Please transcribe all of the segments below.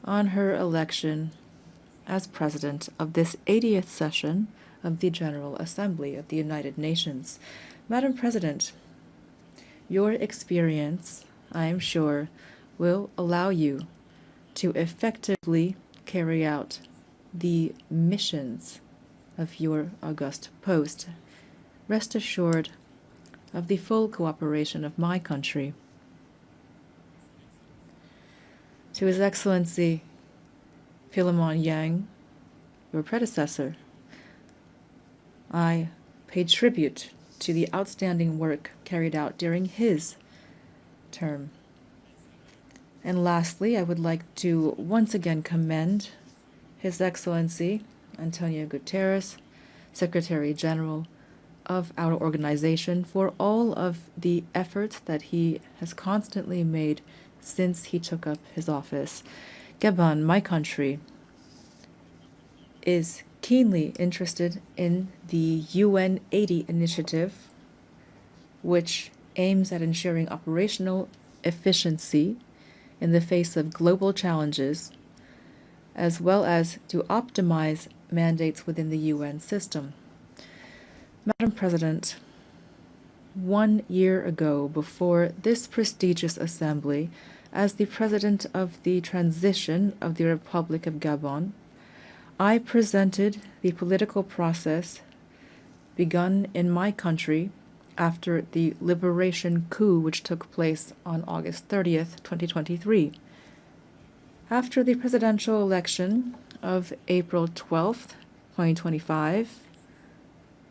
on her election as president of this 80th session of the General Assembly of the United Nations. Madam President, your experience, I am sure, will allow you to effectively carry out the missions of your august post. Rest assured of the full cooperation of my country. To His Excellency Philemon Yang, your predecessor, I pay tribute to the outstanding work carried out during his term. And lastly, I would like to once again commend His Excellency Antonio Guterres, Secretary General of our organization, for all of the efforts that he has constantly made since he took up his office. Gabon, my country, is keenly interested in the UN 80 initiative, which aims at ensuring operational efficiency in the face of global challenges, as well as to optimize mandates within the UN system. Madam President, 1 year ago, before this prestigious assembly, as the President of the Transition of the Republic of Gabon, I presented the political process begun in my country after the liberation coup which took place on August 30th, 2023. After the presidential election of April 12th, 2025,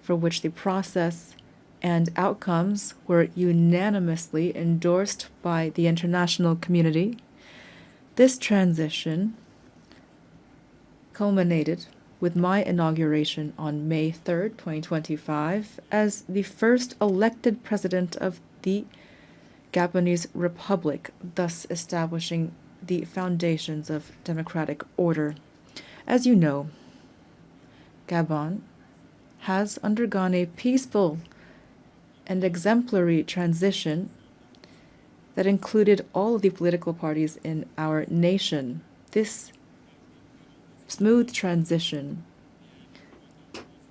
for which the process and outcomes were unanimously endorsed by the international community, this transition culminated with my inauguration on May 3rd, 2025, as the first elected president of the Gabonese Republic, thus establishing the foundations of democratic order. As you know, Gabon has undergone a peaceful and exemplary transition that included all of the political parties in our nation. This smooth transition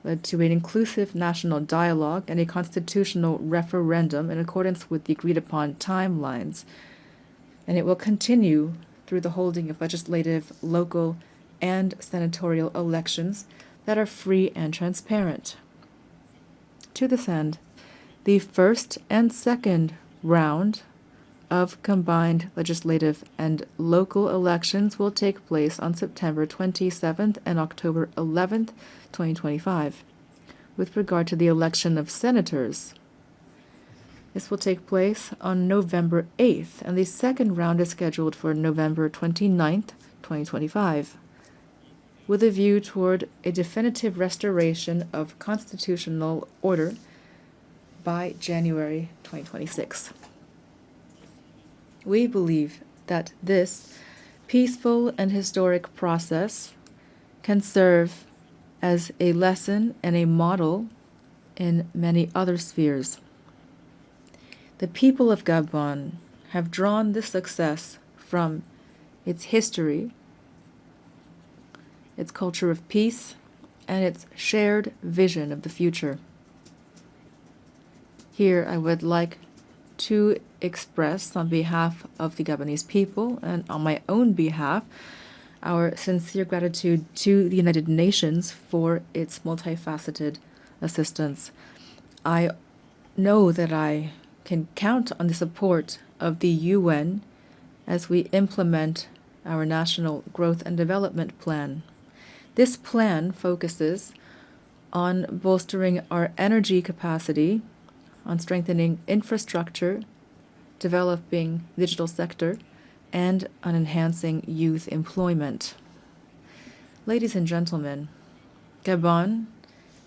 led to an inclusive national dialogue and a constitutional referendum in accordance with the agreed-upon timelines, and it will continue through the holding of legislative, local, and senatorial elections that are free and transparent. To this end, the first and second round of combined legislative and local elections will take place on September 27th and October 11th, 2025. With regard to the election of senators, this will take place on November 8th, and the second round is scheduled for November 29th, 2025, with a view toward a definitive restoration of constitutional order by January 2026. We believe that this peaceful and historic process can serve as a lesson and a model in many other spheres. The people of Gabon have drawn this success from its history, its culture of peace, and its shared vision of the future. Here I would like to express, on behalf of the Gabonese people and on my own behalf, our sincere gratitude to the United Nations for its multifaceted assistance. I know that I can count on the support of the UN as we implement our National Growth and Development Plan. This plan focuses on bolstering our energy capacity, on strengthening infrastructure, developing the digital sector, and on enhancing youth employment. Ladies and gentlemen, Gabon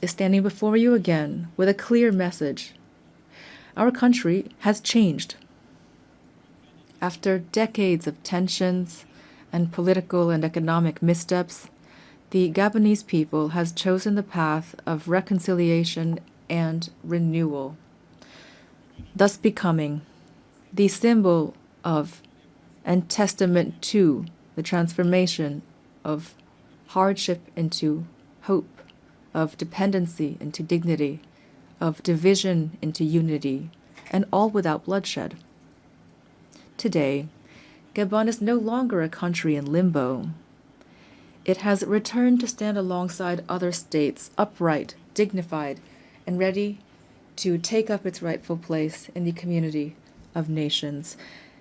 is standing before you again with a clear message. Our country has changed. After decades of tensions and political and economic missteps, the Gabonese people has chosen the path of reconciliation and renewal, thus becoming the symbol of and testament to the transformation of hardship into hope, of dependency into dignity, of division into unity, and all without bloodshed. Today, Gabon is no longer a country in limbo. It has returned to stand alongside other states, upright, dignified, and ready to take up its rightful place in the community of nations.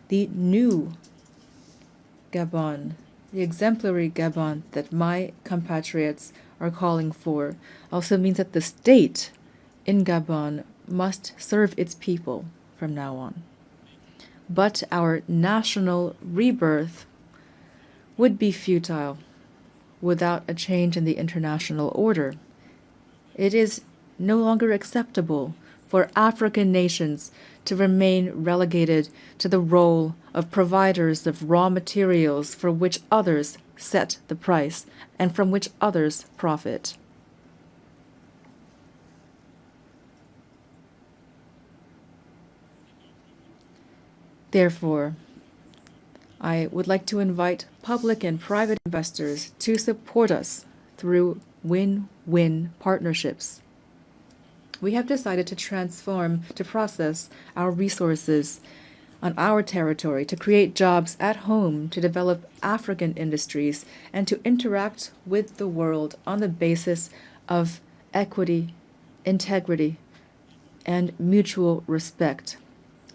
The new Gabon, the exemplary Gabon that my compatriots are calling for, also means that the state in Gabon must serve its people from now on. But our national rebirth would be futile without a change in the international order. It is no longer acceptable for African nations to remain relegated to the role of providers of raw materials for which others set the price and from which others profit. Therefore, I would like to invite public and private investors to support us through win-win partnerships. We have decided to process our resources on our territory, to create jobs at home, to develop African industries, and to interact with the world on the basis of equity, integrity, and mutual respect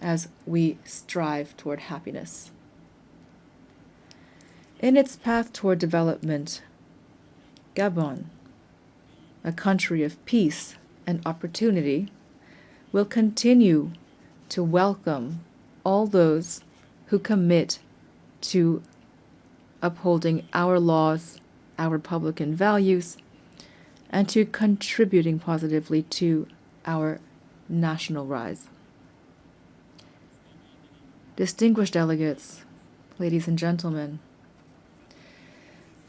as we strive toward happiness. In its path toward development, Gabon, a country of peace and opportunity, will continue to welcome all those who commit to upholding our laws, our Republican values, and to contributing positively to our national rise. Distinguished delegates, ladies and gentlemen,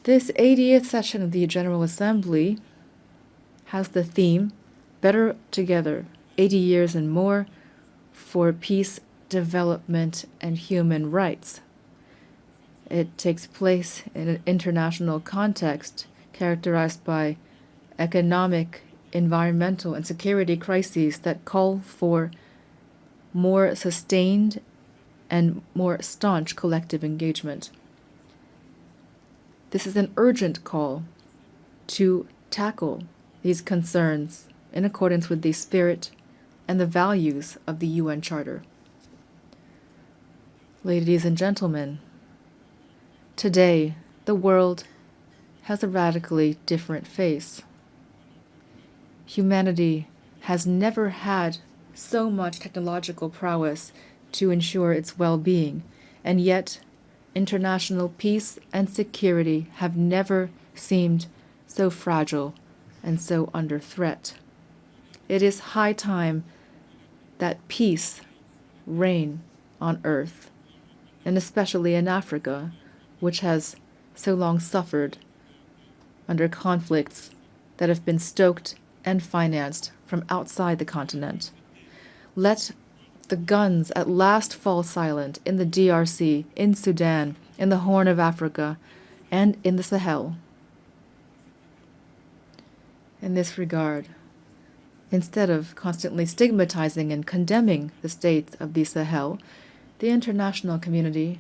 this 80th session of the General Assembly has the theme, Better Together, 80 Years and More for Peace, Development, and Human Rights. It takes place in an international context characterized by economic, environmental, and security crises that call for more sustained and more staunch collective engagement. This is an urgent call to tackle these concerns in accordance with the spirit and the values of the UN Charter. Ladies and gentlemen, today the world has a radically different face. Humanity has never had so much technological prowess to ensure its well-being, and yet international peace and security have never seemed so fragile and so under threat. It is high time that peace reign on earth, and especially in Africa, which has so long suffered under conflicts that have been stoked and financed from outside the continent. Let the guns at last fall silent in the DRC, in Sudan, in the Horn of Africa, and in the Sahel. In this regard, instead of constantly stigmatizing and condemning the states of the Sahel, the international community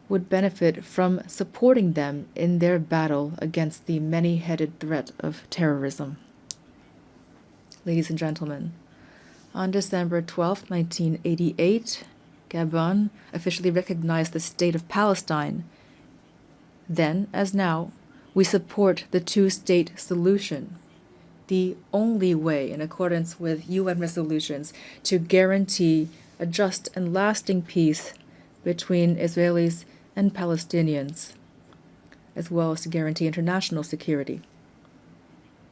would benefit from supporting them in their battle against the many-headed threat of terrorism. Ladies and gentlemen, on December 12, 1988, Gabon officially recognized the State of Palestine. Then, as now, we support the two-state solution, the only way, in accordance with UN resolutions, to guarantee a just and lasting peace between Israelis and Palestinians, as well as to guarantee international security.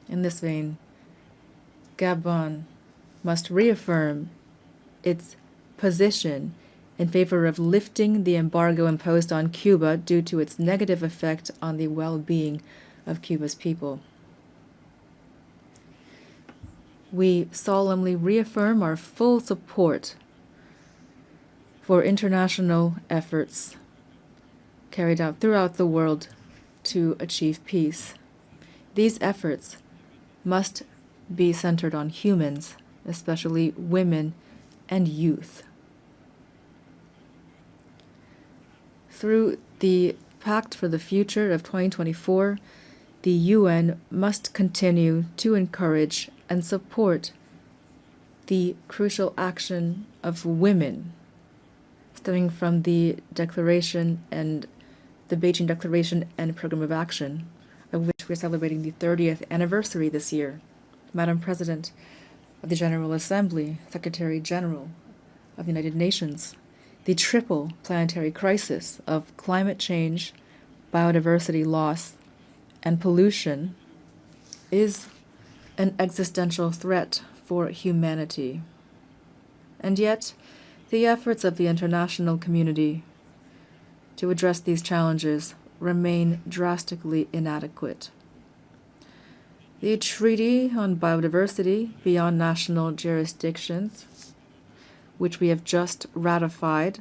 In this vein, Gabon must reaffirm its position in favor of lifting the embargo imposed on Cuba due to its negative effect on the well-being of Cuba's people. We solemnly reaffirm our full support for international efforts carried out throughout the world to achieve peace. These efforts must be centered on humans, especially women and youth. Through the Pact for the Future of 2024, the UN must continue to encourage and support the crucial action of women, stemming from the Declaration and the Beijing Declaration and Program of Action, of which we're celebrating the 30th anniversary this year. Madam President of the General Assembly, Secretary General of the United Nations, the triple planetary crisis of climate change, biodiversity loss, and pollution is an existential threat for humanity. And yet, the efforts of the international community to address these challenges remain drastically inadequate. The Treaty on Biodiversity beyond national jurisdictions, which we have just ratified,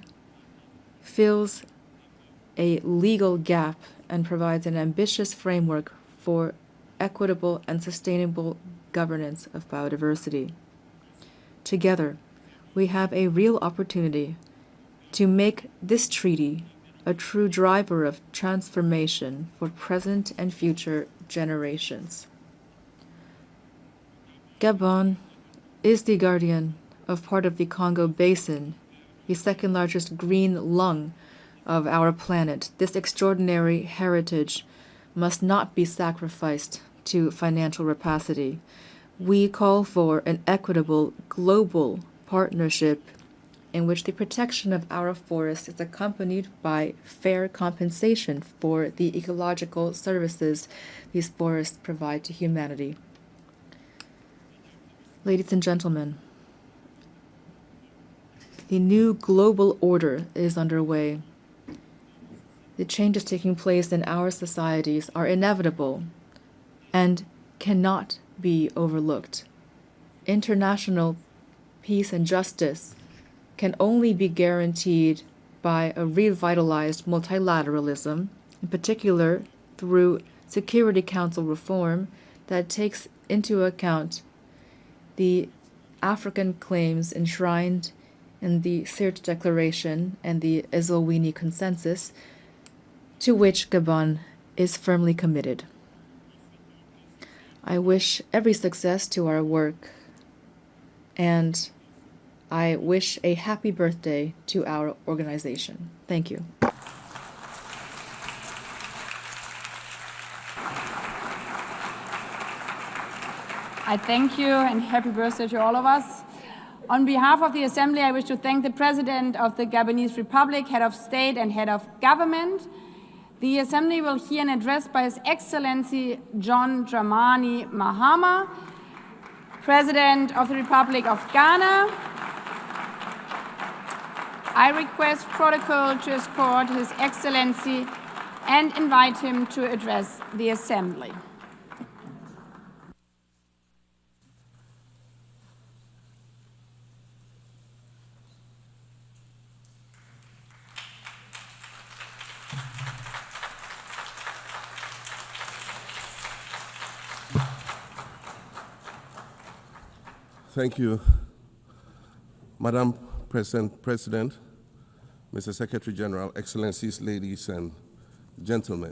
fills a legal gap and provides an ambitious framework for equitable and sustainable governance of biodiversity. Together, we have a real opportunity to make this treaty a true driver of transformation for present and future generations. Gabon is the guardian of part of the Congo Basin, the second largest green lung of our planet. This extraordinary heritage must not be sacrificed to financial rapacity. We call for an equitable global partnership in which the protection of our forests is accompanied by fair compensation for the ecological services these forests provide to humanity. Ladies and gentlemen, the new global order is underway. The changes taking place in our societies are inevitable and cannot be overlooked. International peace and justice can only be guaranteed by a revitalized multilateralism, in particular through Security Council reform that takes into account the African claims enshrined in the Sirte Declaration and the Eswatini Consensus, to which Gabon is firmly committed. I wish every success to our work, and I wish a happy birthday to our organization. Thank you. I thank you and happy birthday to all of us. On behalf of the Assembly, I wish to thank the President of the Gabonese Republic, Head of State and Head of Government. The Assembly will hear an address by His Excellency John Dramani Mahama, President of the Republic of Ghana. I request protocol to escort His Excellency and invite him to address the Assembly. Thank you, Madam President, Mr. Secretary General, Excellencies, ladies and gentlemen.